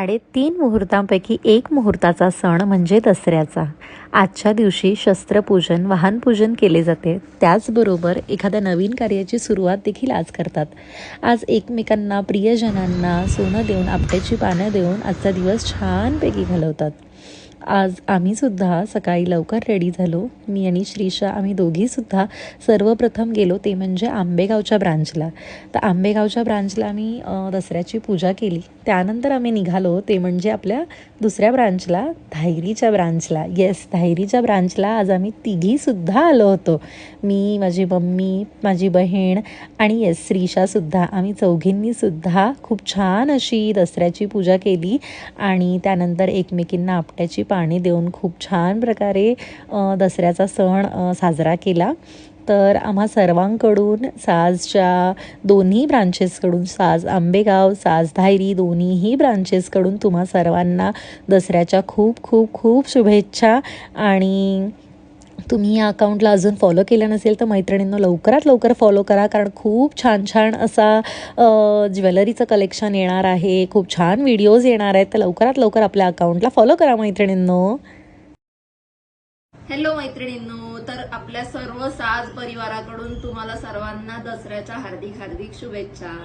3.5 मुहूर्तांपैकी एक मुहूर्ताचा सण म्हणजे दसऱ्याचा. आजच्या दिवशी शस्त्रपूजन, वाहनपूजन केले जाते. त्याचबरोबर एखाद्या नवीन कार्याची सुरुवात देखील आज करतात. आज एकमेकांना, प्रियजनांना सोनं देऊन, आपट्याची पानं देऊन आजचा दिवस छानपैकी घालवतात. आज आम्हीसुद्धा सकाळी लवकर रेडी झालो. मी आणि श्रीषा आम्ही दोघीसुद्धा सर्वप्रथम गेलो ते म्हणजे आंबेगावच्या ब्रांचला. तर आंबेगावच्या ब्रांचला आम्ही दसऱ्याची पूजा केली. त्यानंतर आम्ही निघालो ते म्हणजे आपल्या दुसऱ्या ब्रांचला, धायरीच्या ब्रांचला. येस, धायरीच्या ब्रांचला आज आम्ही तिघीसुद्धा आलो होतो. मी, माझी मम्मी, माझी बहीण आणि येस श्रीषासुद्धा. आम्ही चौघींनीसुद्धा खूप छान अशी दसऱ्याची पूजा केली आणि त्यानंतर एकमेकींना आपट्याची पाने देऊन खूप छान प्रकारे दसऱ्याचा सण साजरा केला. तर आम्हा सर्वांकडून साजच्या दोन्ही ब्रांचेसकडून, साज आंबेगाव, साज धायरी दोन्हीही ब्रांचेसकडून तुम्हा सर्वांना दसऱ्याच्या खूप खूप खूप शुभेच्छा. आणि तुम्ही या अकाउंटला अजून फॉलो केलं नसेल तर मैत्रिणींनो लवकरात लवकर फॉलो करा, कारण खूप छान छान असा ज्वेलरीचं कलेक्शन येणार आहे, खूप छान व्हिडिओज येणार आहेत. तर लवकरात लवकर आपल्या अकाउंटला फॉलो करा मैत्रिणींनो. हॅलो मैत्रिणींनो, तर आपल्या सर्व साज परिवाराकडून तुम्हाला सर्वांना दसऱ्याच्या हार्दिक हार्दिक शुभेच्छा.